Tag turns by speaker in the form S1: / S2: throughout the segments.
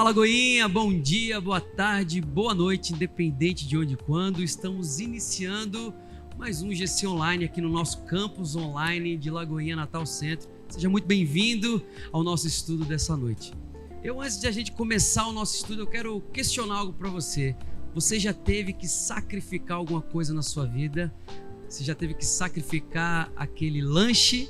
S1: Olá, Lagoinha, bom dia, boa tarde, boa noite, independente de onde e quando. Estamos iniciando mais um GC Online aqui no nosso campus online de Lagoinha Natal Centro. Seja muito bem-vindo ao nosso estudo dessa noite. Antes de a gente começar o nosso estudo, eu quero questionar algo para você. Você já teve que sacrificar alguma coisa na sua vida? Você já teve que sacrificar aquele lanche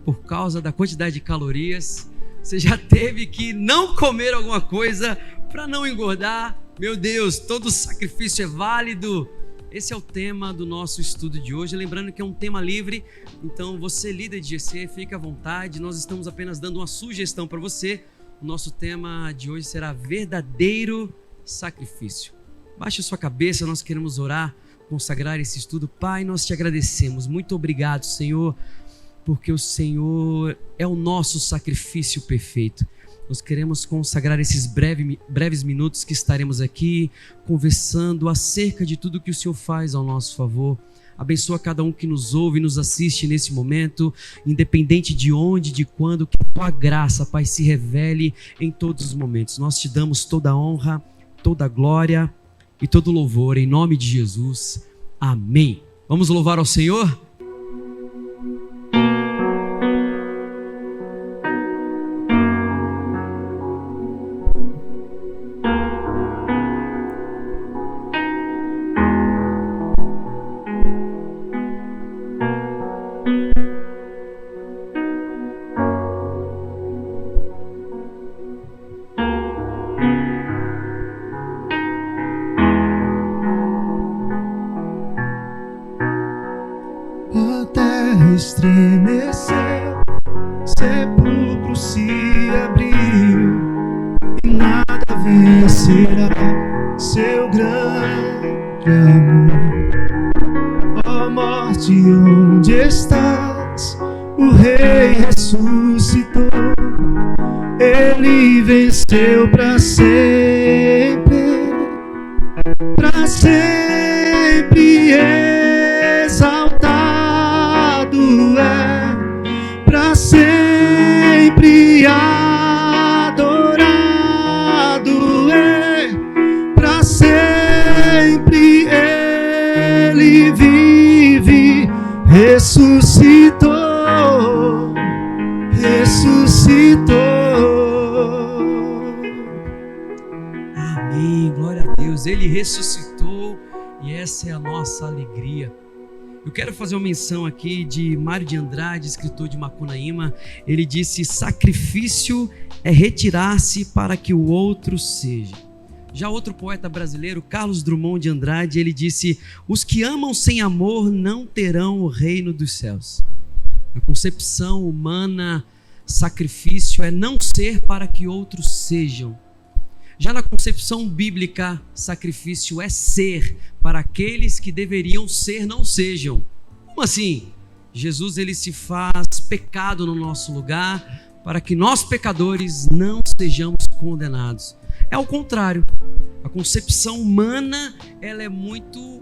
S1: por causa da quantidade de calorias? Você já teve que não comer alguma coisa para não engordar? Meu Deus, todo sacrifício é válido. Esse é o tema do nosso estudo de hoje. Lembrando que é um tema livre, então você, líder de GC, fique à vontade. Nós estamos apenas dando uma sugestão para você. O nosso tema de hoje será verdadeiro sacrifício. Baixe sua cabeça, nós queremos orar, consagrar esse estudo. Pai, nós te agradecemos. Muito obrigado, Senhor, porque o Senhor é o nosso sacrifício perfeito. Nós queremos consagrar esses breves minutos que estaremos aqui conversando acerca de tudo que o Senhor faz ao nosso favor. Abençoa cada um que nos ouve e nos assiste nesse momento, independente de onde, de quando, que a tua graça, Pai, se revele em todos os momentos. Nós te damos toda a honra, toda a glória e todo o louvor, em nome de Jesus. Amém. Vamos louvar ao Senhor?
S2: Estremeceu, sepulcro se abriu e nada vencerá seu grande amor. Ó morte, onde estás? O Rei ressuscitou, Ele venceu para sempre, para sempre exaltado é, para sempre adorado é, para sempre Ele vive, ressuscitou, ressuscitou.
S1: Amém, glória a Deus, Ele ressuscitou e essa é a nossa alegria. Eu quero fazer uma menção aqui de Mário de Andrade, escritor de Macunaíma. Ele disse: sacrifício é retirar-se para que o outro seja. Já outro poeta brasileiro, Carlos Drummond de Andrade, ele disse: os que amam sem amor não terão o reino dos céus. A concepção humana, sacrifício é não ser para que outros sejam. Já na concepção bíblica, sacrifício é ser para aqueles que deveriam ser, não sejam. Como assim? Jesus, ele se faz pecado no nosso lugar para que nós pecadores não sejamos condenados. É o contrário. A concepção humana, ela é muito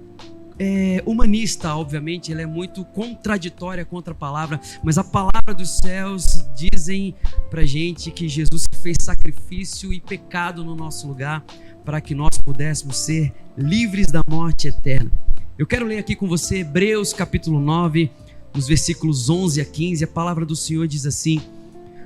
S1: humanista, obviamente, ela é muito contraditória contra a palavra, mas a palavra dos céus dizem pra gente que Jesus fez sacrifício e pecado no nosso lugar para que nós pudéssemos ser livres da morte eterna. Eu quero ler aqui com você Hebreus capítulo 9, nos versículos 11 a 15, a palavra do Senhor diz assim: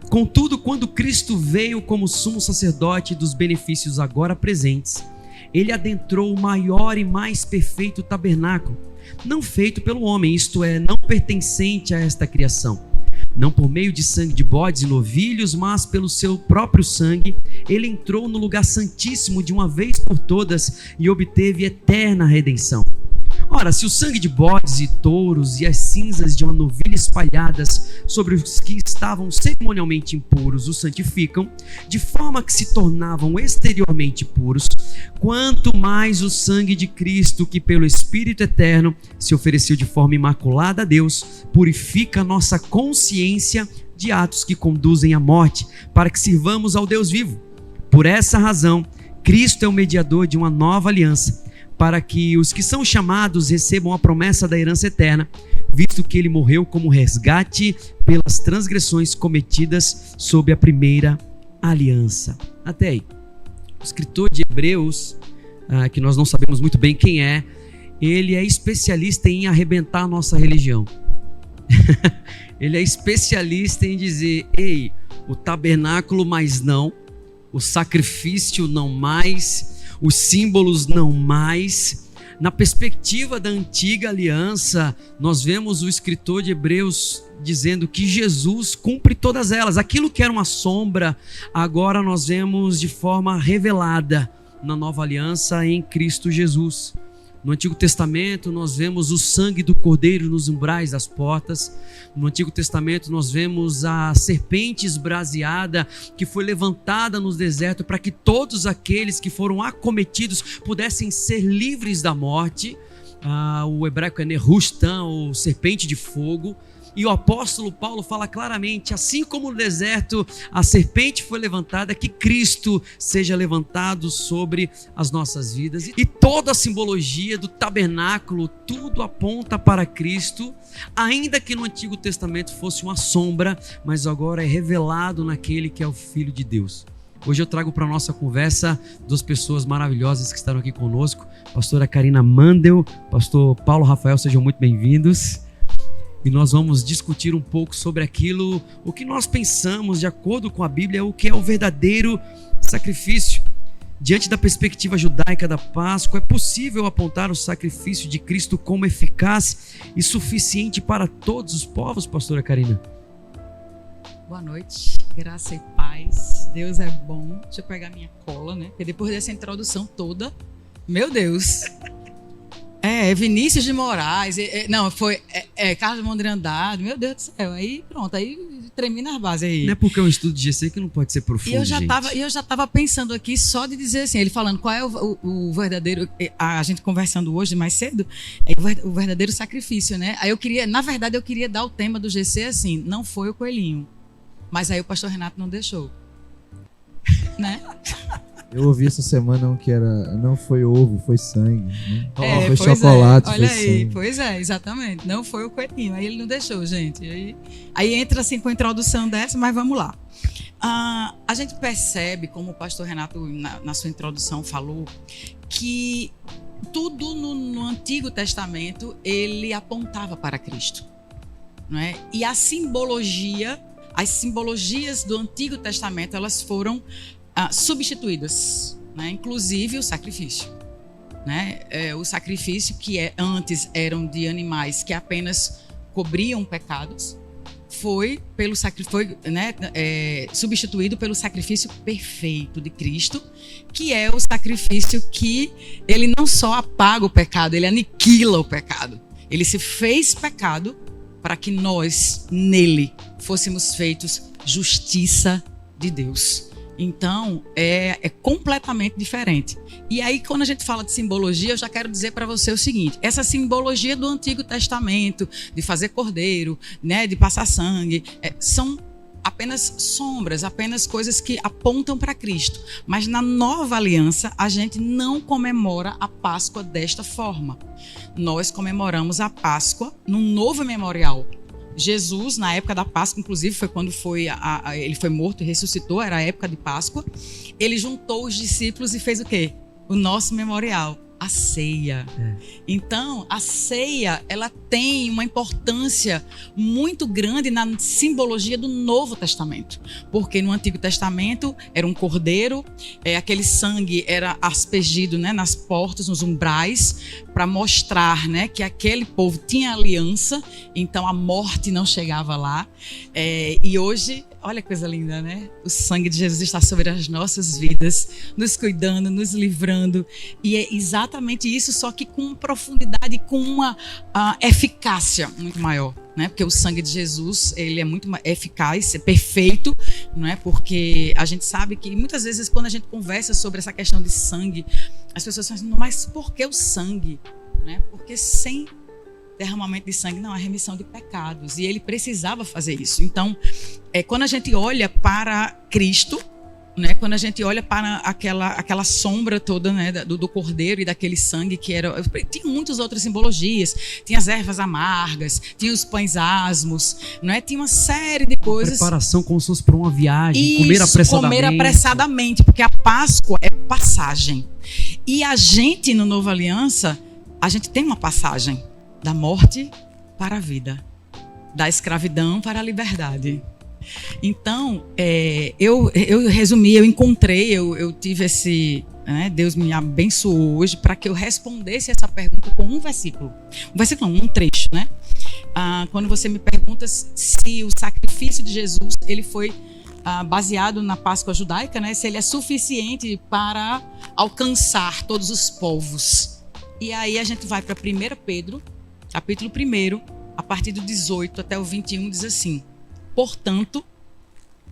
S1: contudo, quando Cristo veio como sumo sacerdote dos benefícios agora presentes, Ele adentrou o maior e mais perfeito tabernáculo, não feito pelo homem, isto é, não pertencente a esta criação. Não por meio de sangue de bodes e novilhos, mas pelo seu próprio sangue, Ele entrou no lugar santíssimo de uma vez por todas e obteve eterna redenção. Ora, se o sangue de bodes e touros e as cinzas de uma novilha espalhadas sobre os que estavam cerimonialmente impuros os santificam, de forma que se tornavam exteriormente puros, quanto mais o sangue de Cristo, que pelo Espírito Eterno se ofereceu de forma imaculada a Deus, purifica a nossa consciência de atos que conduzem à morte, para que sirvamos ao Deus vivo. Por essa razão, Cristo é o mediador de uma nova aliança, para que os que são chamados recebam a promessa da herança eterna, visto que Ele morreu como resgate pelas transgressões cometidas sob a primeira aliança. Até aí. O escritor de Hebreus, que nós não sabemos muito bem quem é, ele é especialista em arrebentar a nossa religião. Ele é especialista em dizer: ei, o tabernáculo mais não, o sacrifício não mais, os símbolos não mais. Na perspectiva da antiga aliança, nós vemos o escritor de Hebreus dizendo que Jesus cumpre todas elas. Aquilo que era uma sombra, agora nós vemos de forma revelada na nova aliança em Cristo Jesus. No Antigo Testamento nós vemos o sangue do cordeiro nos umbrais das portas. No Antigo Testamento nós vemos a serpente esbraseada que foi levantada no deserto para que todos aqueles que foram acometidos pudessem ser livres da morte. O hebraico é Nehushtan, ou serpente de fogo. E o apóstolo Paulo fala claramente: assim como no deserto a serpente foi levantada, que Cristo seja levantado sobre as nossas vidas. E toda a simbologia do tabernáculo, tudo aponta para Cristo, ainda que no Antigo Testamento fosse uma sombra, mas agora é revelado naquele que é o Filho de Deus. Hoje eu trago para a nossa conversa duas pessoas maravilhosas que estarão aqui conosco, pastora Karina Mandel, pastor Paulo Rafael, sejam muito bem-vindos. E nós vamos discutir um pouco sobre aquilo, o que nós pensamos, de acordo com a Bíblia, o que é o verdadeiro sacrifício. Diante da perspectiva judaica da Páscoa, é possível apontar o sacrifício de Cristo como eficaz e suficiente para todos os povos, pastora Karina?
S3: Boa noite, graça e paz, Deus é bom. Deixa eu pegar minha cola, né? Porque depois dessa introdução toda, meu Deus... Vinícius de Moraes, Carlos Mondre Andrade, meu Deus do céu, aí pronto, aí tremi nas bases aí.
S1: Não é porque é um estudo de GC que não pode ser profundo,
S3: eu já estava pensando aqui só de dizer assim, ele falando qual é o verdadeiro, a gente conversando hoje mais cedo, o verdadeiro sacrifício, né? Aí eu queria dar o tema do GC assim, não foi o coelhinho, mas aí o pastor Renato não deixou, né?
S2: Eu ouvi essa semana um que era, não foi ovo, foi sangue, né? Foi
S3: chocolate,
S2: olha aí,
S3: sangue. Pois é, exatamente, não foi o coelhinho, aí ele não deixou, gente. Aí entra assim com a introdução dessa, mas vamos lá. A gente percebe, como o pastor Renato na sua introdução falou, que tudo no Antigo Testamento ele apontava para Cristo, não é? E as simbologias do Antigo Testamento, elas foram substituídas, né? Inclusive o sacrifício, né? O sacrifício que antes eram de animais que apenas cobriam pecados, foi substituído pelo sacrifício perfeito de Cristo, que é o sacrifício que ele não só apaga o pecado, ele aniquila o pecado. Ele se fez pecado para que nós, nele, fôssemos feitos justiça de Deus. Então, é completamente diferente. E aí, quando a gente fala de simbologia, eu já quero dizer para você o seguinte: essa simbologia do Antigo Testamento, de fazer cordeiro, né, de passar sangue, são apenas sombras, apenas coisas que apontam para Cristo. Mas na nova aliança, a gente não comemora a Páscoa desta forma. Nós comemoramos a Páscoa num novo memorial. Jesus, na época da Páscoa, inclusive foi quando ele foi morto e ressuscitou, era a época de Páscoa. Ele juntou os discípulos e fez o quê? O nosso memorial, a ceia. Então, a ceia, ela tem uma importância muito grande na simbologia do Novo Testamento. Porque no Antigo Testamento era um cordeiro, aquele sangue era aspergido, né, nas portas, nos umbrais, para mostrar, né, que aquele povo tinha aliança, então a morte não chegava lá. E hoje, olha que coisa linda, né? O sangue de Jesus está sobre as nossas vidas, nos cuidando, nos livrando. E é exatamente isso, só que com profundidade, com uma eficácia muito maior, né? Porque o sangue de Jesus, ele é muito eficaz, é perfeito, não é? Porque a gente sabe que muitas vezes quando a gente conversa sobre essa questão de sangue, as pessoas falam assim, mas por que o sangue? Né? Porque sem derramamento de sangue não há remissão de pecados, e ele precisava fazer isso. Então, quando a gente olha para Cristo, né, quando a gente olha para aquela sombra toda, né, do cordeiro e daquele sangue que era... Tinha muitas outras simbologias, tinha as ervas amargas, tinha os pães asmos, né, tinha uma série de coisas.
S1: Preparação como se fosse para uma viagem,
S3: isso, comer apressadamente, porque a Páscoa é passagem. E a gente, no Nova Aliança, a gente tem uma passagem da morte para a vida, da escravidão para a liberdade. Então, eu resumi, eu tive esse... Deus me abençoou hoje para que eu respondesse essa pergunta com um versículo. Um versículo não, um trecho, né? Quando você me pergunta se o sacrifício de Jesus ele foi baseado na Páscoa judaica, né? Se ele é suficiente para alcançar todos os povos. E aí a gente vai para 1 Pedro, capítulo 1, a partir do 18 até o 21, diz assim: portanto,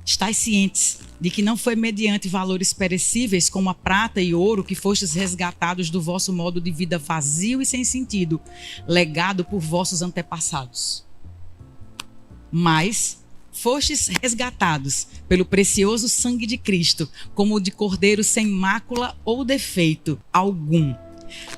S3: estais cientes de que não foi mediante valores perecíveis como a prata e ouro que fostes resgatados do vosso modo de vida vazio e sem sentido, legado por vossos antepassados. Mas fostes resgatados pelo precioso sangue de Cristo, como o de cordeiro sem mácula ou defeito algum,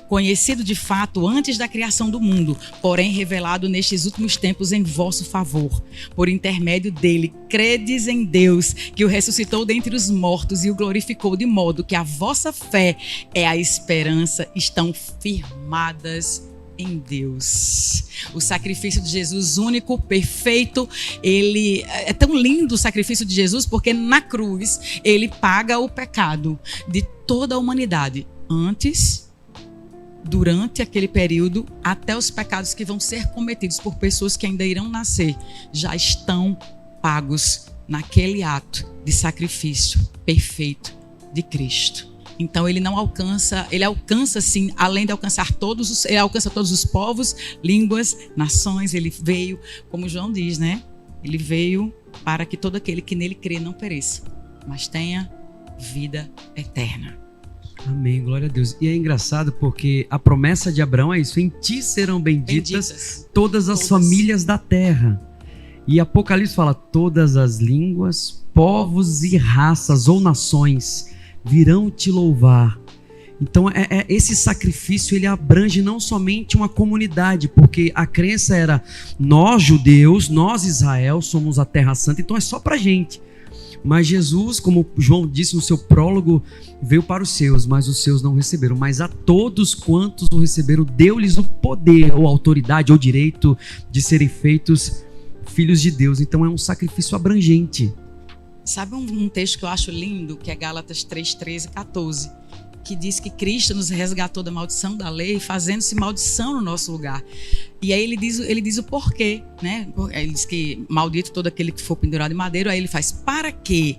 S3: conhecido de fato antes da criação do mundo, porém revelado nestes últimos tempos em vosso favor. Por intermédio dele, credes em Deus, que o ressuscitou dentre os mortos e o glorificou, de modo que a vossa fé é a esperança, estão firmadas em Deus. O sacrifício de Jesus, único, perfeito, ele é tão lindo, o sacrifício de Jesus, porque na cruz ele paga o pecado de toda a humanidade, antes, durante aquele período, até os pecados que vão ser cometidos por pessoas que ainda irão nascer, já estão pagos naquele ato de sacrifício perfeito de Cristo. Então ele alcança sim, além de alcançar ele alcança todos os povos, línguas, nações. Ele veio, como João diz, né? Ele veio para que todo aquele que nele crê não pereça, mas tenha vida eterna.
S1: Amém, glória a Deus. E é engraçado porque a promessa de Abraão é isso: em ti serão benditas todas as famílias da terra. E Apocalipse fala: todas as línguas, povos e raças ou nações virão te louvar. Então esse sacrifício ele abrange não somente uma comunidade, porque a crença era: nós judeus, nós Israel somos a terra santa, então é só pra gente. Mas Jesus, como João disse no seu prólogo, veio para os seus, mas os seus não receberam. Mas a todos quantos o receberam, deu-lhes o poder, ou autoridade, ou direito de serem feitos filhos de Deus. Então é um sacrifício abrangente.
S3: Sabe um texto que eu acho lindo, que é Gálatas 3, 13 e 14, que diz que Cristo nos resgatou da maldição da lei, fazendo-se maldição no nosso lugar. E aí ele diz o porquê, né? Ele diz que maldito todo aquele que for pendurado em madeiro. Aí ele faz: para que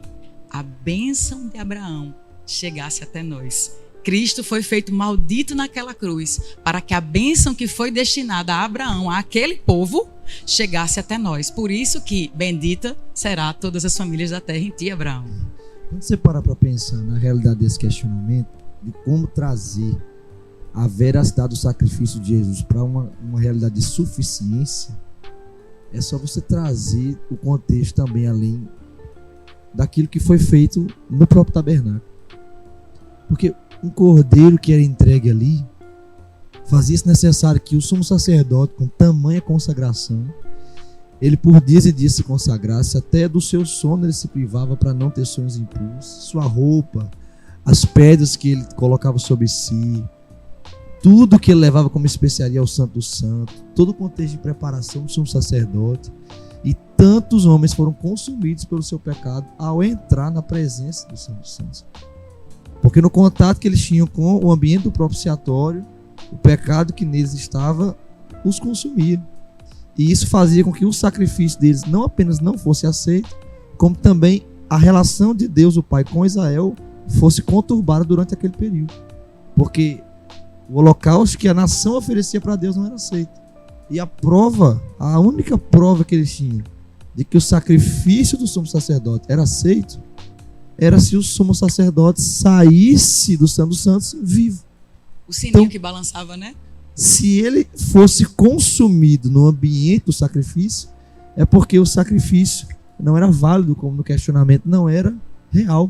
S3: a bênção de Abraão chegasse até nós. Cristo foi feito maldito naquela cruz, para que a bênção que foi destinada a Abraão, àquele povo, chegasse até nós. Por isso que bendita será todas as famílias da terra em ti, Abraão.
S2: Quando você parar para pensar na realidade desse questionamento, de como trazer a veracidade do sacrifício de Jesus para uma realidade de suficiência, é só você trazer o contexto também além daquilo que foi feito no próprio tabernáculo. Porque um cordeiro que era entregue ali fazia-se necessário que o sumo sacerdote, com tamanha consagração, ele por dias e dias se consagrasse, até do seu sono ele se privava para não ter sonhos impuros, sua roupa, as pedras que ele colocava sobre si, tudo que ele levava como especiaria ao Santo do Santo, todo o contexto de preparação do sumo sacerdote. E tantos homens foram consumidos pelo seu pecado ao entrar na presença do Santo dos Santos. Porque no contato que eles tinham com o ambiente do propiciatório, o pecado que neles estava os consumia. E isso fazia com que o sacrifício deles não apenas não fosse aceito, como também a relação de Deus, o Pai, com Israel fosse conturbada durante aquele período. Porque o holocausto que a nação oferecia para Deus não era aceito. E a única prova que eles tinham de que o sacrifício do sumo sacerdote era aceito, era se o sumo sacerdote saísse do Santo dos Santos vivo.
S3: O sininho que balançava, né?
S2: Se ele fosse consumido no ambiente do sacrifício, é porque o sacrifício não era válido, como no questionamento, não era real.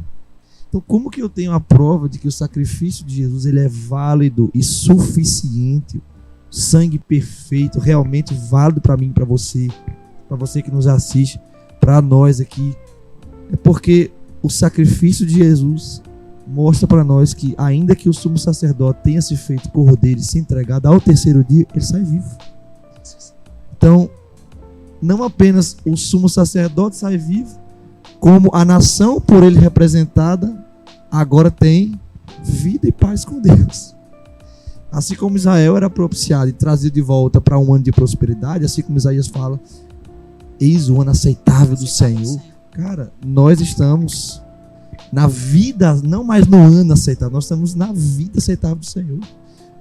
S2: Então, como que eu tenho a prova de que o sacrifício de Jesus ele é válido e suficiente, sangue perfeito, realmente válido para mim, para você que nos assiste, para nós aqui? É porque o sacrifício de Jesus mostra para nós que, ainda que o sumo sacerdote tenha se feito cordeiro e se entregado ao terceiro dia, ele sai vivo. Então, não apenas o sumo sacerdote sai vivo, como a nação por ele representada agora tem vida e paz com Deus. Assim como Israel era propiciado e trazido de volta para um ano de prosperidade, assim como Isaías fala, eis o ano aceitável do Senhor. Cara, nós estamos na vida, não mais no ano aceitável, nós estamos na vida aceitável do Senhor.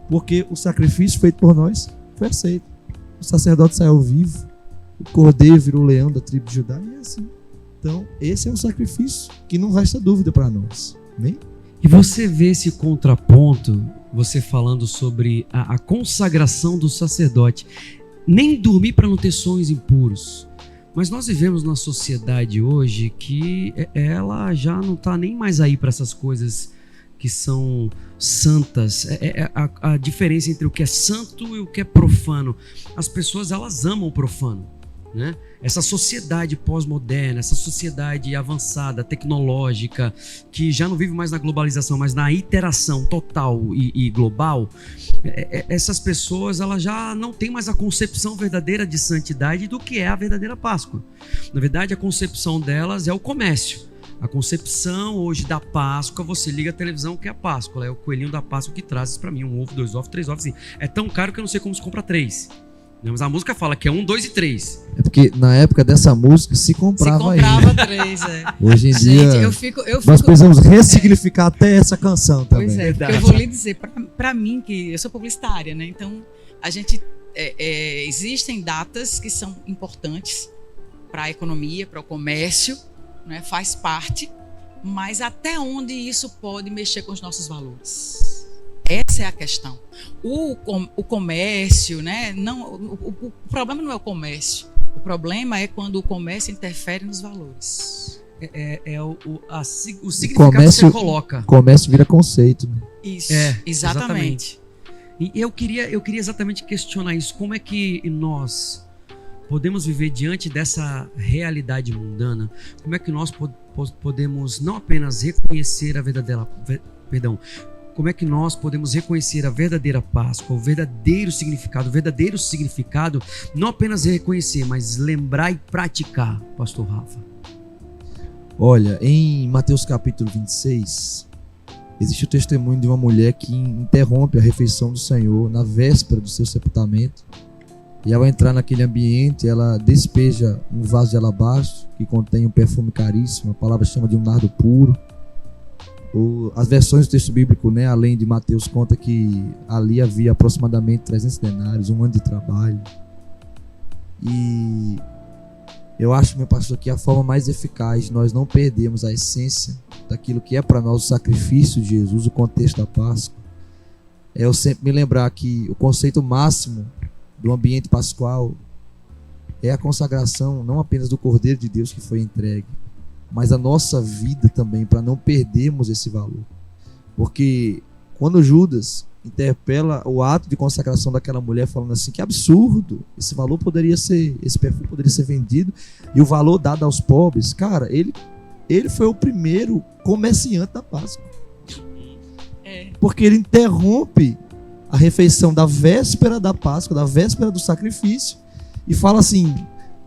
S2: Porque o sacrifício feito por nós foi aceito. O sacerdote saiu vivo, o cordeiro virou leão da tribo de Judá, e é assim. Então, esse é um sacrifício que não resta dúvida para nós. Amém?
S1: E você vê esse contraponto, você falando sobre a consagração do sacerdote. Nem dormir para não ter sonhos impuros. Mas nós vivemos numa sociedade hoje que ela já não está nem mais aí para essas coisas que são santas. A diferença entre o que é santo e o que é profano. As pessoas, elas amam o profano, né? Essa sociedade pós-moderna, essa sociedade avançada, tecnológica, que já não vive mais na globalização, mas na iteração total e global, essas pessoas, elas já não têm mais a concepção verdadeira de santidade do que é a verdadeira Páscoa. Na verdade, a concepção delas é o comércio. A concepção hoje da Páscoa, você liga a televisão, que é a Páscoa, é o coelhinho da Páscoa que traz para mim 1 ovo, 2 ovos, 3 ovos, assim. É tão caro que eu não sei como se compra 3. Mas a música fala que é 1, 2 e 3.
S2: É porque na época dessa música se comprava
S3: 3,
S2: Hoje em dia,
S3: gente,
S2: nós precisamos ressignificar até essa canção também.
S3: Pois é, porque eu vou lhe dizer, para mim, que eu sou publicitária, né? Então, a gente existem datas que são importantes para a economia, para o comércio, né? Faz parte, mas até onde isso pode mexer com os nossos valores? Essa é a questão. O comércio, né? Não, o problema não é o comércio. O problema é quando o comércio interfere nos valores. O significado que você coloca.
S2: O comércio vira conceito, né?
S3: Isso, exatamente.
S1: E eu queria exatamente questionar isso. Como é que nós podemos viver diante dessa realidade mundana? Como é que nós podemos não apenas reconhecer a verdadeira... Como é que nós podemos reconhecer a verdadeira Páscoa, o verdadeiro significado, não apenas reconhecer, mas lembrar e praticar, pastor Rafa?
S2: Olha, em Mateus capítulo 26, existe o testemunho de uma mulher que interrompe a refeição do Senhor na véspera do seu sepultamento. E ao entrar naquele ambiente, ela despeja um vaso de alabastro que contém um perfume caríssimo, a palavra chama de um nardo puro. As versões do texto bíblico, né, além de Mateus, conta que ali havia aproximadamente 300 denários, um ano de trabalho. E eu acho, meu pastor, que a forma mais eficaz de nós não perdermos a essência daquilo que é para nós o sacrifício de Jesus, o contexto da Páscoa, é eu sempre me lembrar que o conceito máximo do ambiente pascual é a consagração não apenas do Cordeiro de Deus que foi entregue, mas a nossa vida também, para não perdermos esse valor. Porque quando Judas interpela o ato de consagração daquela mulher, falando assim, que absurdo, esse perfume poderia ser vendido e o valor dado aos pobres, cara, ele foi o primeiro comerciante da Páscoa. Porque ele interrompe a refeição da véspera da Páscoa, da véspera do sacrifício, e fala assim,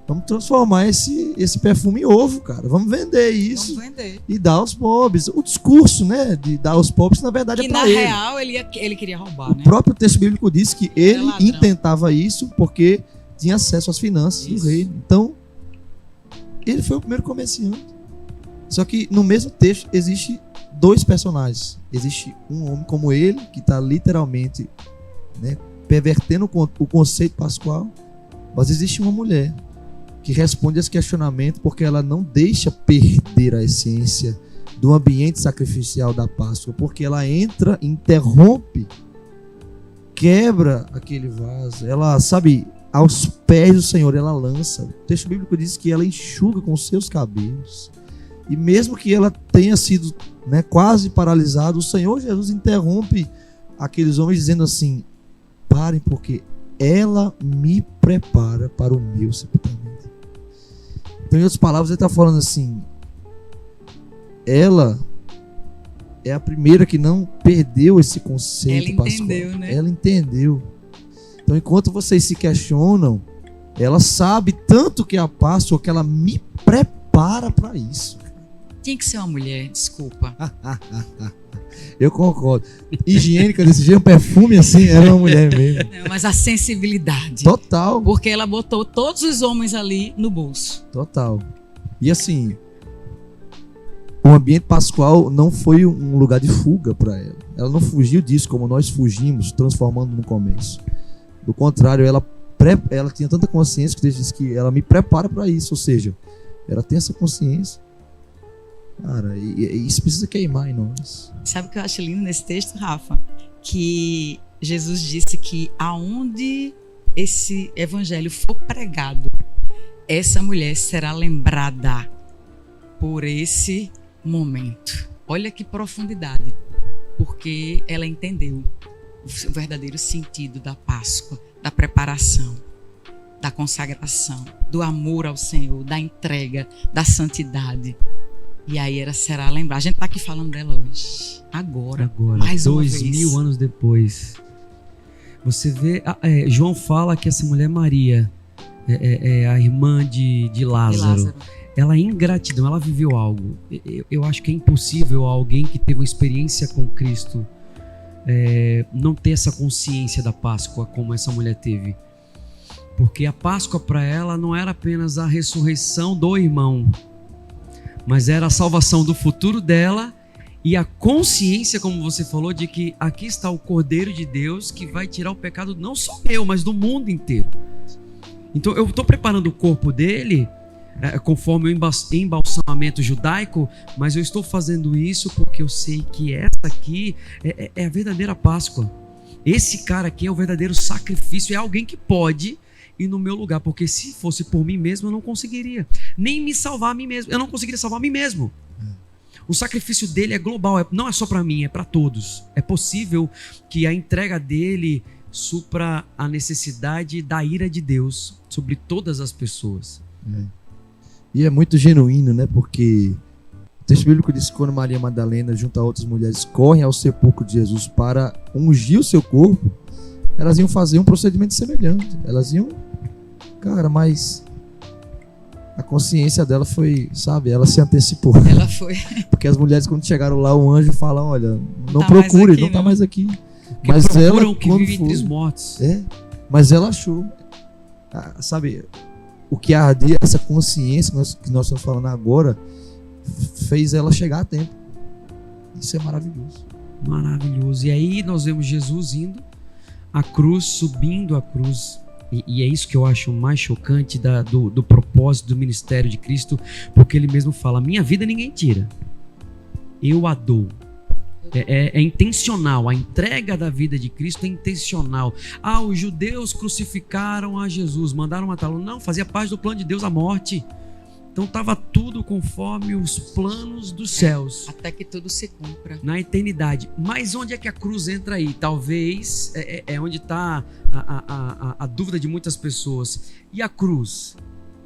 S2: vamos transformar esse perfume em ovo, cara. Vamos vender isso. E dar aos pobres. O discurso, né, de dar aos pobres, na verdade, é para ele.
S3: Que na real ele queria roubar, né?
S2: O próprio texto bíblico diz que ele intentava isso porque tinha acesso às finanças do reino. Então, ele foi o primeiro comerciante. Só que no mesmo texto existe 2 personagens. Existe um homem como ele, que está literalmente, né, pervertendo o conceito pascual. Mas existe uma mulher que responde a esse questionamento porque ela não deixa perder a essência do ambiente sacrificial da Páscoa, porque ela entra, interrompe, quebra aquele vaso, ela, sabe, aos pés do Senhor ela lança. O texto bíblico diz que ela enxuga com seus cabelos, e mesmo que ela tenha sido, né, quase paralisada, o Senhor Jesus interrompe aqueles homens dizendo assim, parem, porque ela me prepara para o meu sepultamento. Então, em outras palavras, ele está falando assim, ela é a primeira que não perdeu esse conceito
S3: Ela
S2: pascual.
S3: entendeu, né?
S2: Ela entendeu. Então, enquanto vocês se questionam, ela sabe tanto que é a Páscoa que ela me prepara para isso.
S3: Tinha que ser uma mulher, desculpa.
S2: Eu concordo. Higiênica desse jeito, um perfume assim, era uma mulher mesmo.
S3: Não, mas a sensibilidade.
S2: Total.
S3: Porque ela botou todos os homens ali no bolso.
S2: Total. E assim, o ambiente pascual não foi um lugar de fuga para ela. Ela não fugiu disso como nós fugimos, transformando no começo. Do contrário, ela tinha tanta consciência que Deus disse que ela me prepara para isso. Ou seja, ela tem essa consciência. Cara, e isso precisa queimar em nós.
S3: Sabe o que eu acho lindo nesse texto, Rafa? Que Jesus disse que aonde esse evangelho for pregado, essa mulher será lembrada por esse momento. Olha que profundidade. Porque ela entendeu o verdadeiro sentido da Páscoa, da preparação, da consagração, do amor ao Senhor, da entrega, da santidade. E aí ela será lembrada. A gente está aqui falando dela hoje. Agora mais uma vez.
S1: 2000 anos depois. Você vê, João fala que essa mulher Maria é a irmã de Lázaro. Ela, em ingratidão, ela viveu algo. Eu acho que é impossível alguém que teve uma experiência com Cristo não ter essa consciência da Páscoa como essa mulher teve. Porque a Páscoa para ela não era apenas a ressurreição do irmão, mas era a salvação do futuro dela e a consciência, como você falou, de que aqui está o Cordeiro de Deus que vai tirar o pecado não só meu, mas do mundo inteiro. Então eu estou preparando o corpo dele conforme o embalsamamento judaico, mas eu estou fazendo isso porque eu sei que essa aqui é a verdadeira Páscoa. Esse cara aqui é o verdadeiro sacrifício, é alguém que pode ir no meu lugar, porque se fosse por mim mesmo eu não conseguiria nem me salvar a mim mesmo, eu não conseguiria salvar a mim mesmo. O sacrifício dele é global, não é só para mim, é para todos. É possível que a entrega dele supra a necessidade da ira de Deus sobre todas as pessoas.
S2: E é muito genuíno, né? Porque o texto bíblico diz que quando Maria Madalena, junto a outras mulheres, correm ao sepulcro de Jesus para ungir o seu corpo, elas iam fazer um procedimento semelhante. Elas iam... Cara, mas a consciência dela foi, sabe? Ela se antecipou.
S3: Ela foi.
S2: Porque as mulheres, quando chegaram lá, o anjo fala: olha, não
S3: tá
S2: procure,
S3: aqui,
S2: não tá mais aqui.
S1: Que
S2: mas
S1: procuram
S2: ela,
S1: que vive entre os mortos.
S2: Mas ela achou, sabe, o que ardia, essa consciência que nós estamos falando agora, fez ela chegar a tempo. Isso é maravilhoso.
S1: Maravilhoso. E aí nós vemos Jesus indo à cruz, subindo a cruz. E é isso que eu acho mais chocante do propósito do ministério de Cristo, porque ele mesmo fala: minha vida ninguém tira, eu a dou. É intencional, a entrega da vida de Cristo é intencional. Os judeus crucificaram a Jesus, mandaram matá-lo. Não, fazia parte do plano de Deus a morte. Então estava tudo conforme os planos dos céus.
S3: Até que tudo se cumpra.
S1: Na eternidade. Mas onde é que a cruz entra aí? Talvez é onde está a dúvida de muitas pessoas. E a cruz?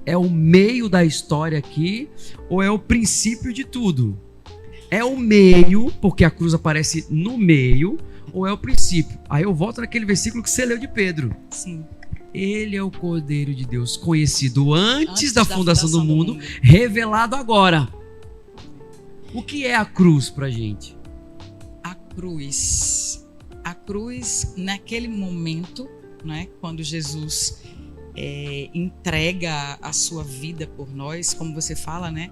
S1: É o meio da história aqui ou é o princípio de tudo? É o meio, porque a cruz aparece no meio, ou é o princípio? Aí eu volto naquele versículo que você leu de Pedro.
S3: Sim.
S1: Ele é o Cordeiro de Deus, conhecido antes da fundação do mundo, revelado agora. O que é a cruz pra gente?
S3: A cruz, naquele momento, né, quando Jesus entrega a sua vida por nós, como você fala, né,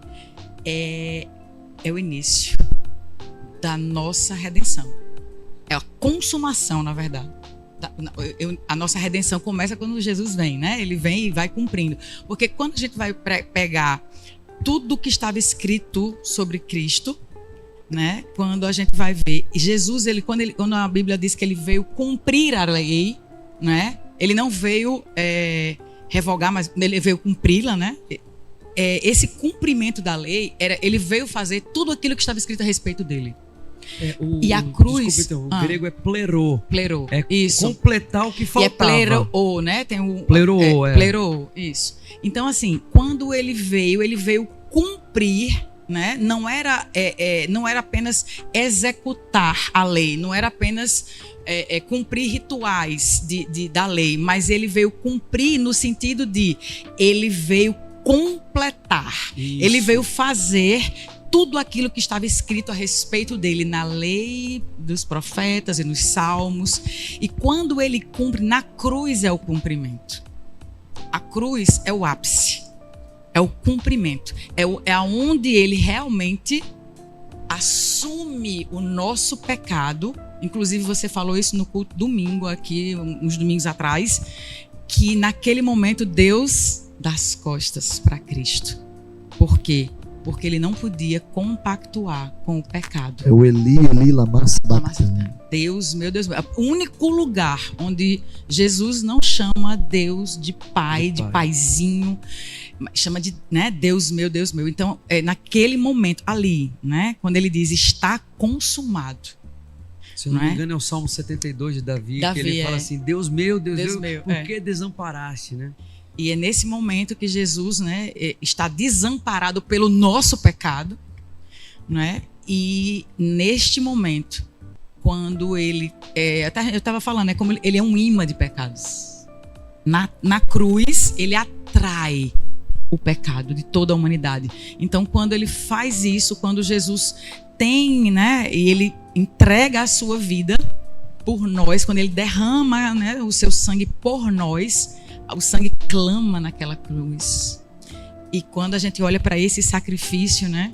S3: é o início da nossa redenção. É a consumação, na verdade. A nossa redenção começa quando Jesus vem, né? Ele vem e vai cumprindo. Porque quando a gente vai pegar tudo que estava escrito sobre Cristo, né? Quando a gente vai ver Jesus, quando a Bíblia diz que ele veio cumprir a lei, né? Ele não veio revogar, mas ele veio cumpri-la, né? Esse cumprimento da lei, ele veio fazer tudo aquilo que estava escrito a respeito dele. E a cruz...
S1: Desculpa, então, o grego é plerô.
S3: Plerô,
S1: é
S3: isso.
S1: Completar o que faltava.
S3: E é plerô, né? Tem o...
S1: Plerô,
S3: Plerô, isso. Então, assim, quando ele veio cumprir né? Não era apenas executar a lei, não era apenas cumprir rituais da lei, mas ele veio cumprir no sentido de ele veio completar,
S1: Isso.
S3: ele veio fazer tudo aquilo que estava escrito a respeito dele na lei dos profetas e nos salmos. E quando ele cumpre, na cruz é o cumprimento. A cruz é o ápice, é o cumprimento, é aonde ele realmente assume o nosso pecado. Inclusive você falou isso no culto domingo aqui, uns domingos atrás, que naquele momento Deus dá as costas para Cristo. Por quê? Porque ele não podia compactuar com o pecado.
S2: É o Eli, lama sabachthani.
S3: Deus, meu Deus, o único lugar onde Jesus não chama Deus de pai, de paizinho, chama de, né, Deus meu, Deus meu. Então, naquele momento ali, né, quando ele diz está consumado.
S1: Se eu não me engano, é o Salmo 72 de Davi, que ele fala assim: Deus meu, por que desamparaste, né?
S3: E é nesse momento que Jesus, né, está desamparado pelo nosso pecado, né? E neste momento, quando ele... eu estava falando, como ele é um imã de pecados. Na cruz, ele atrai o pecado de toda a humanidade. Então, quando ele faz isso, quando Jesus tem, né, e ele entrega a sua vida por nós, quando ele derrama, né, o seu sangue por nós, o sangue clama naquela cruz. E quando a gente olha para esse sacrifício, né?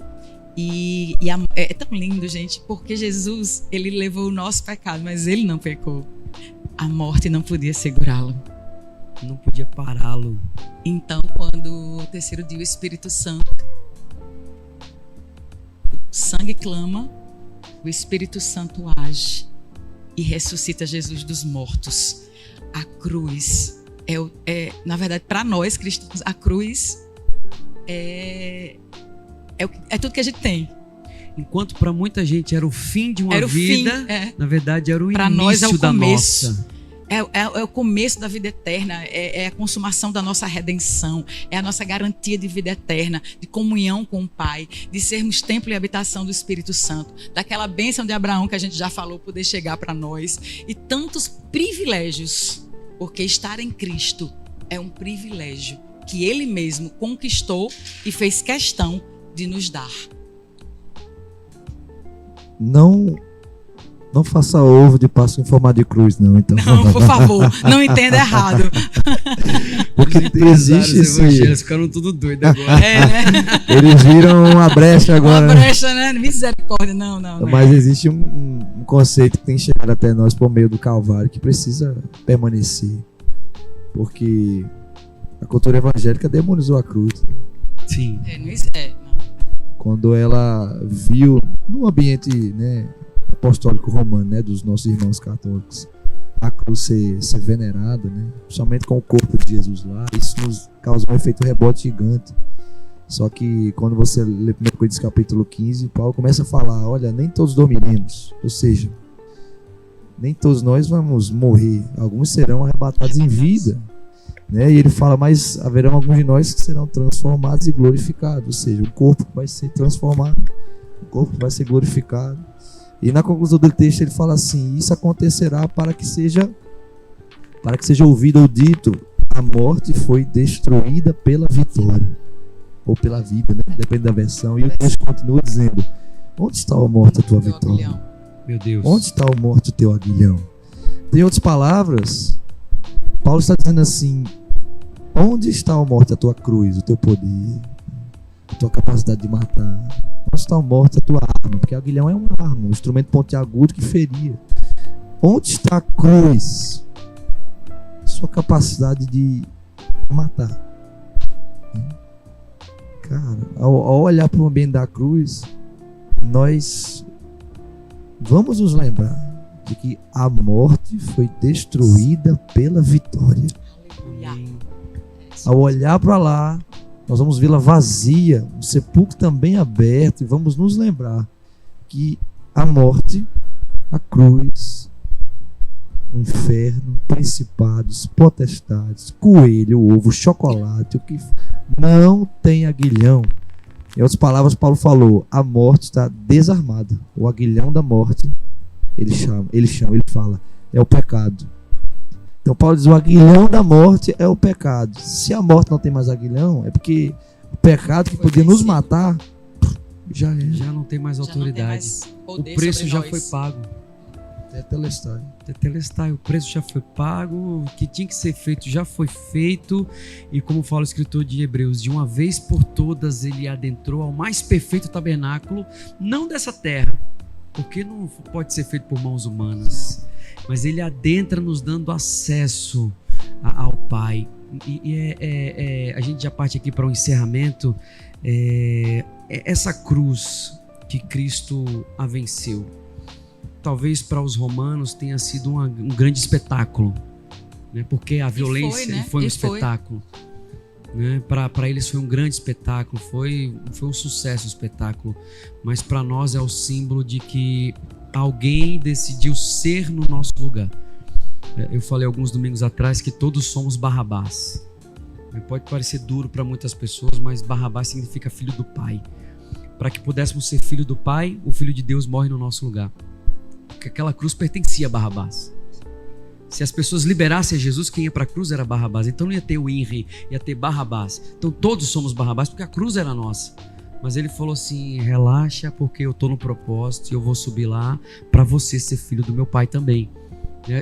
S3: É tão lindo, gente, porque Jesus, ele levou o nosso pecado, mas ele não pecou. A morte não podia segurá-lo.
S1: Não podia pará-lo.
S3: Então, quando o terceiro dia, o Espírito Santo, o sangue clama, o Espírito Santo age e ressuscita Jesus dos mortos. A cruz na verdade, para nós cristãos, a cruz é tudo que a gente tem.
S1: Enquanto para muita gente era o fim de uma vida, na verdade era o
S3: pra
S1: início
S3: nós é o
S1: da
S3: começo.
S1: nossa.
S3: É o começo da vida eterna, é a consumação da nossa redenção, é a nossa garantia de vida eterna, de comunhão com o Pai, de sermos templo e habitação do Espírito Santo, daquela bênção de Abraão que a gente já falou poder chegar para nós, e tantos privilégios. Porque estar em Cristo é um privilégio que Ele mesmo conquistou e fez questão de nos dar.
S2: Não faça ovo de Páscoa em formato de cruz, não. Então.
S3: Não, por favor, não entenda errado.
S2: Porque existe esse...
S1: Eles ficaram tudo doidos agora.
S3: Né?
S2: Eles viram uma brecha agora.
S3: Uma brecha, né? Misericórdia, não.
S2: Mas existe um conceito que tem chegado até nós por meio do Calvário que precisa permanecer. Porque a cultura evangélica demonizou a cruz.
S1: Sim.
S3: Não.
S2: Quando ela viu no ambiente, né, apostólico romano, né, dos nossos irmãos católicos, a cruz ser venerada, né, somente com o corpo de Jesus lá, isso nos causa um efeito rebote gigante. Só que quando você lê 1 Coríntios capítulo 15, Paulo começa a falar: olha, nem todos dormiremos, ou seja, nem todos nós vamos morrer, alguns serão arrebatados em vida, né? E ele fala: mas haverão alguns de nós que serão transformados e glorificados, ou seja, o corpo vai ser transformado, o corpo vai ser glorificado. E na conclusão do texto ele fala assim: isso acontecerá para que seja ouvido ou dito: a morte foi destruída pela vitória, ou pela vida, né? Depende da versão. E o texto continua dizendo: onde está a morte a tua vitória?
S1: Meu Deus.
S2: Onde está a morte o teu aguilhão? Em outras palavras, Paulo está dizendo assim: onde está a morte a tua cruz, o teu poder, a tua capacidade de matar? Onde está a morte a tua arma? Porque aguilhão é uma arma, um instrumento pontiagudo que feria. Onde está a cruz? Sua capacidade de matar. Cara, ao olhar para o ambiente da cruz, nós vamos nos lembrar de que a morte foi destruída pela vitória. Ao olhar para lá, nós vamos vê-la vazia, um sepulcro também aberto, e vamos nos lembrar que a morte, a cruz, o inferno, principados, potestades, coelho, ovo, chocolate, o que não tem aguilhão Em outras palavras, Paulo falou, a morte está desarmada. O aguilhão da morte, ele fala, é o pecado. Então Paulo diz, o aguilhão da morte é o pecado. Se a morte não tem mais aguilhão, é porque o pecado que podia nos matar, já
S1: não tem mais autoridade. O preço já foi pago. Tetelestai, o preço já foi pago, o que tinha que ser feito já foi feito, e como fala o escritor de Hebreus, de uma vez por todas ele adentrou ao mais perfeito tabernáculo, não dessa terra, porque não pode ser feito por mãos humanas, mas ele adentra nos dando acesso ao Pai. E a gente já parte aqui para o encerramento. Essa cruz que Cristo a venceu, talvez para os romanos tenha sido um grande espetáculo, né? Porque a violência foi um espetáculo, né? Para eles foi um grande espetáculo, foi um sucesso o espetáculo, mas para nós é o símbolo de que alguém decidiu ser no nosso lugar. Eu falei alguns domingos atrás que todos somos Barrabás. Pode parecer duro para muitas pessoas, mas Barrabás significa filho do Pai. Para que pudéssemos ser filho do Pai, o Filho de Deus morre no nosso lugar. Porque aquela cruz pertencia a Barrabás. Se as pessoas liberassem a Jesus, quem ia para a cruz era Barrabás. Então não ia ter o Henry, ia ter Barrabás. Então todos somos Barrabás, porque a cruz era nossa. Mas ele falou assim, relaxa, porque eu estou no propósito e eu vou subir lá para você ser filho do meu Pai também.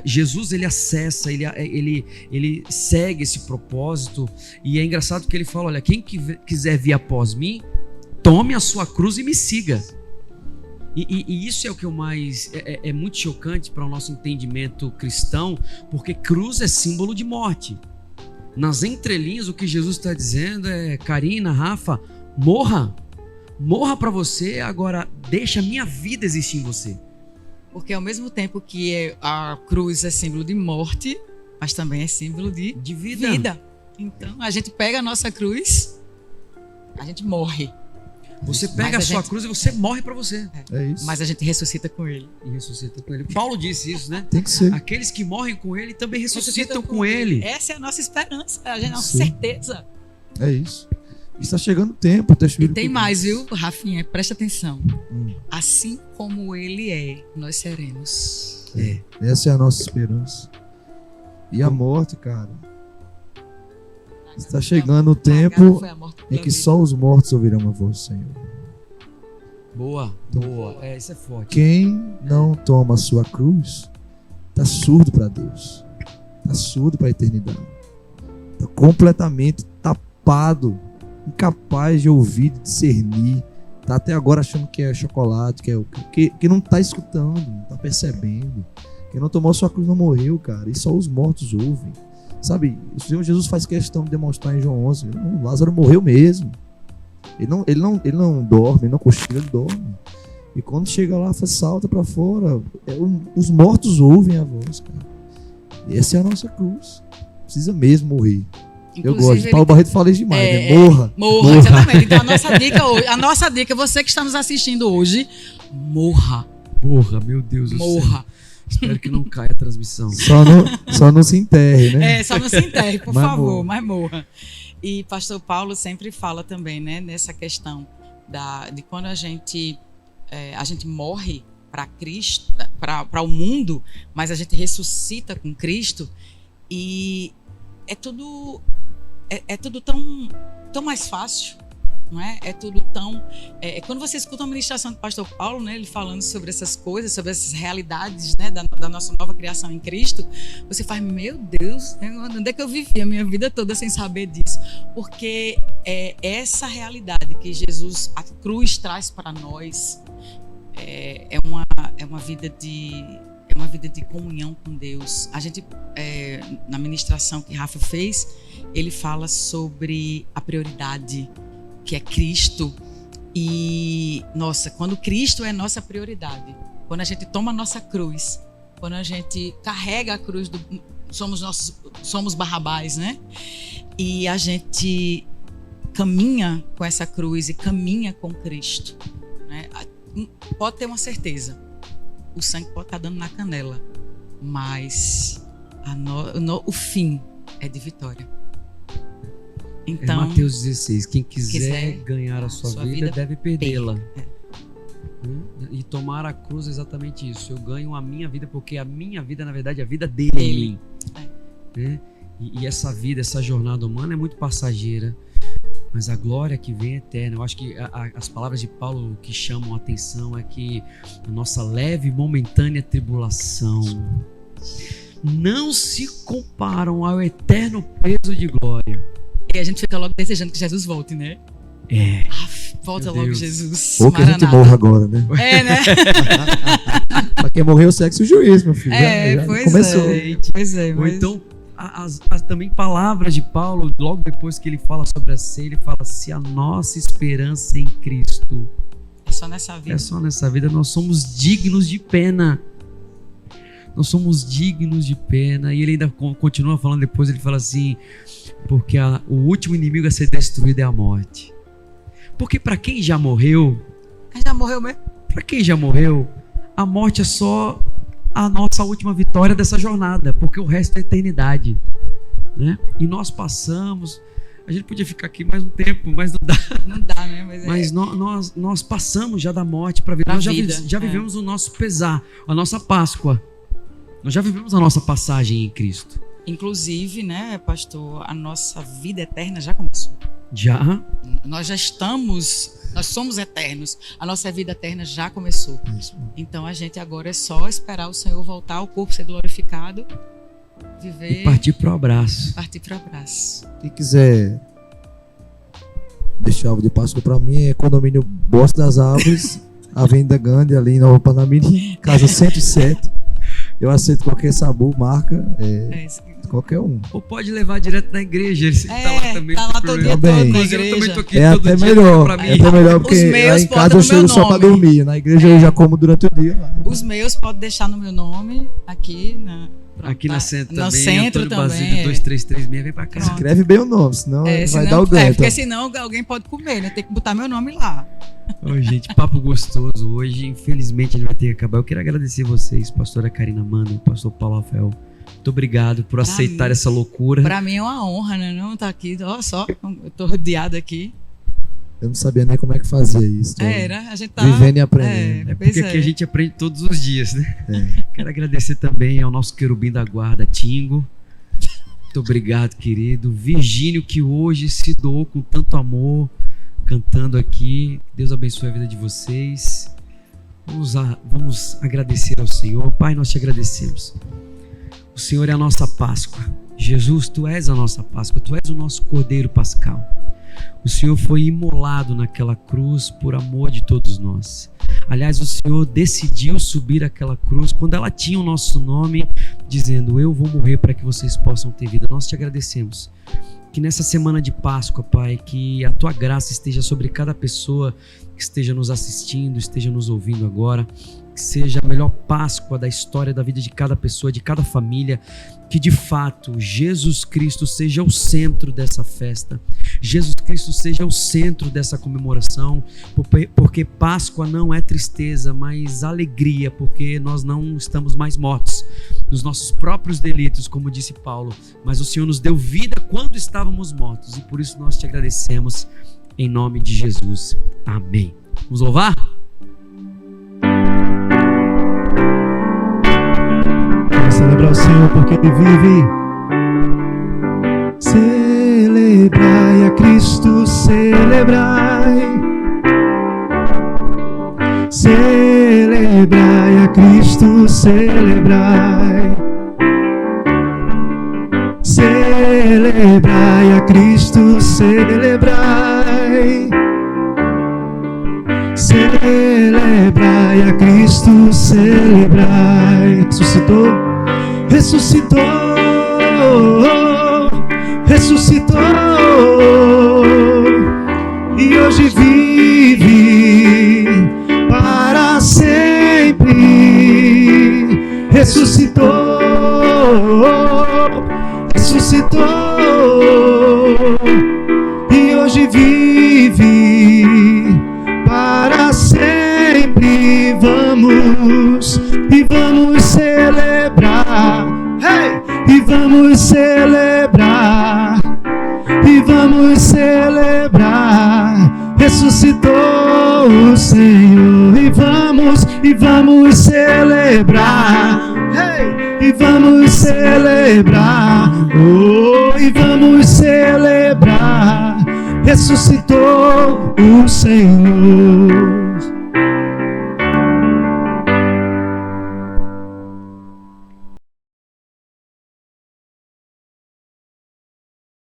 S1: Jesus, ele acessa, ele segue esse propósito. E é engraçado que ele fala, olha, quem quiser vir após mim, tome a sua cruz e me siga. E isso é o que eu mais... É muito chocante para o nosso entendimento cristão, porque cruz é símbolo de morte. Nas entrelinhas, o que Jesus está dizendo é, Karina, Rafa, morra para você, agora deixa a minha vida existir em você.
S3: Porque ao mesmo tempo que a cruz é símbolo de morte, mas também é símbolo de vida. Então, a gente pega a nossa cruz, a gente morre.
S1: Você pega a sua cruz e você morre para você.
S2: É isso.
S3: Mas a gente ressuscita com ele.
S1: E ressuscita com ele. Paulo disse isso, né?
S2: Tem que ser.
S1: Aqueles que morrem com ele também ressuscitam com ele.
S3: Essa é a nossa esperança, a nossa certeza.
S2: É isso. Está chegando o tempo.
S3: E tem mais, viu, Rafinha? Presta atenção. Assim como ele é, nós seremos.
S2: Essa é a nossa esperança. E a morte, cara. Está chegando o tempo em que só os mortos ouvirão a voz do Senhor.
S1: Boa. Isso é forte.
S2: Quem não toma a sua cruz está surdo para Deus. Está surdo para a eternidade. Está completamente tapado, incapaz de ouvir, de discernir. Está até agora achando que é chocolate, que não está escutando, não está percebendo. Quem não tomou a sua cruz não morreu, cara. E só os mortos ouvem. Sabe, o Senhor Jesus faz questão de demonstrar em João 11, Lázaro morreu mesmo. Ele não dorme, ele não cochila, ele dorme. E quando chega lá, salta para fora. Os mortos ouvem a voz, cara. Essa é a nossa cruz. Precisa mesmo morrer. Inclusive, eu gosto. Paulo Barreto fala isso demais, né? Morra.
S3: Exatamente. Então a nossa dica, você que está nos assistindo hoje, morra.
S1: Porra, meu Deus do céu.
S3: Morra.
S1: Espero que não caia a transmissão.
S2: Só não se enterre, né?
S3: Só não se enterre, por favor, mas morra. E pastor Paulo sempre fala também, né, nessa questão de quando a gente morre para Cristo, para o mundo, mas a gente ressuscita com Cristo, e é tudo tão mais fácil. Não é? É tudo tão... quando você escuta a ministração do pastor Paulo, né, ele falando sobre essas coisas, sobre essas realidades, né, da nossa nova criação em Cristo, você faz, meu Deus, né, onde é que eu vivi a minha vida toda sem saber disso? Porque é essa realidade que Jesus, a cruz, traz para nós, é uma vida de comunhão com Deus. A gente, na ministração que Rafa fez, ele fala sobre a prioridade, que é Cristo. E, nossa, quando Cristo é nossa prioridade, quando a gente toma a nossa cruz, quando a gente carrega a cruz, somos Barrabás, né? E a gente caminha com essa cruz e caminha com Cristo, né? Pode ter uma certeza, o sangue pode estar dando na canela, mas o fim é de vitória. Então,
S1: é Mateus 16. Quem quiser
S3: quiser
S1: ganhar a sua vida deve perdê-la. E tomar a cruz é exatamente isso. Eu ganho a minha vida porque a minha vida, na verdade, é a vida dele. Né? E essa vida, essa jornada humana é muito passageira, mas a glória que vem é eterna. Eu acho que as palavras de Paulo que chamam a atenção é que a nossa leve e momentânea tribulação não se comparam ao eterno peso de glória.
S3: E a gente fica logo desejando que Jesus volte, né? Volta logo, Jesus.
S2: Ou que a gente morra agora, né?
S3: Né?
S2: Pra quem morreu, sexo e juízo, meu filho. Já
S3: pois
S2: começou.
S3: Pois é.
S1: Ou então, as também palavras de Paulo, logo depois que ele fala sobre a ceia, ele fala: se a nossa esperança em Cristo
S3: é só nessa vida.
S1: É só nessa vida, nós somos dignos de pena. Nós somos dignos de pena. E ele ainda continua falando depois, ele fala assim: porque o último inimigo a ser destruído é a morte. Porque para quem já morreu,
S3: mesmo?
S1: Para quem já morreu, a morte é só a nossa última vitória dessa jornada, porque o resto é eternidade, né? E nós passamos, a gente podia ficar aqui mais um tempo, mas não dá.
S3: Não dá, né?
S1: Mas nós passamos já da morte para vida. Nós já vivemos o nosso pesar, a nossa Páscoa. Nós já vivemos a nossa passagem em Cristo.
S3: Inclusive, né, pastor, a nossa vida eterna já começou.
S1: Já?
S3: Nós somos eternos. A nossa vida eterna já começou. Então a gente agora é só esperar o Senhor voltar, o corpo ser glorificado, viver
S1: e partir pro abraço.
S2: Quem quiser deixar algo de Páscoa pra mim, é condomínio Bosque das Árvores, Avenida Gandhi, ali em Nova Panambi, casa 107. Eu aceito qualquer sabor, marca, qualquer um.
S1: Ou pode levar direto na igreja, ele tá lá também.
S3: Tá lá todo dia todo na igreja.
S1: Eu também tô aqui
S2: é
S1: todo
S2: até
S1: dia
S2: melhor,
S1: mim.
S2: é até melhor, porque lá em casa eu chego só pra dormir. Na igreja eu já como durante o dia. Lá.
S3: Os meus pode deixar no meu nome, aqui
S1: na centro também,
S3: no centro
S1: Antônio
S3: também.
S1: Basílio 2336, vem pra cá.
S2: Escreve bem o nome, senão vai dar o ganho.
S3: Porque senão alguém pode comer, né? Tem que botar meu nome lá.
S1: Oi, gente, papo gostoso hoje. Infelizmente ele vai ter que acabar. Eu quero agradecer vocês, pastora Karina Mano, pastor Paulo Rafael. Muito obrigado por aceitar essa loucura.
S3: Pra mim é uma honra, né? Não tá aqui, ó, só, eu tô rodeado aqui.
S2: Eu não sabia nem como é que fazia isso.
S3: A gente tá
S2: vivendo e aprendendo.
S1: Porque aqui a gente aprende todos os dias, né? Quero agradecer também ao nosso querubim da guarda, Tingo. Muito obrigado, querido. Virgínio, que hoje se doou com tanto amor, cantando aqui. Deus abençoe a vida de vocês. Vamos agradecer ao Senhor. Pai, nós te agradecemos. O Senhor é a nossa Páscoa. Jesus, Tu és a nossa Páscoa. Tu és o nosso Cordeiro Pascal. O Senhor foi imolado naquela cruz por amor de todos nós. Aliás, o Senhor decidiu subir aquela cruz quando ela tinha o nosso nome, dizendo: eu vou morrer para que vocês possam ter vida. Nós te agradecemos. Que nessa semana de Páscoa, Pai, que a Tua graça esteja sobre cada pessoa que esteja nos assistindo, esteja nos ouvindo agora. Que seja a melhor Páscoa da história da vida de cada pessoa, de cada família. Que de fato Jesus Cristo seja o centro dessa festa. Jesus Cristo seja o centro dessa comemoração. Porque Páscoa não é tristeza, mas alegria. Porque nós não estamos mais mortos nos nossos próprios delitos, como disse Paulo. Mas o Senhor nos deu vida quando estávamos mortos. E por isso nós te agradecemos em nome de Jesus. Amém. Vamos louvar?
S2: Celebrar o Senhor porque Ele vive. Celebrai a Cristo, celebrai. Celebrai a Cristo, celebrai. Celebrai a Cristo, celebrai. Celebrai a Cristo, celebrai. Ressuscitou, ressuscitou, e hoje vive para sempre. Ressuscitou, ressuscitou, e hoje vive para sempre. Vamos celebrar, hey! E vamos celebrar, e vamos
S4: vamos celebrar. Ressuscitou o Senhor e vamos celebrar. E vamos celebrar. Oh, e vamos celebrar. Ressuscitou o Senhor.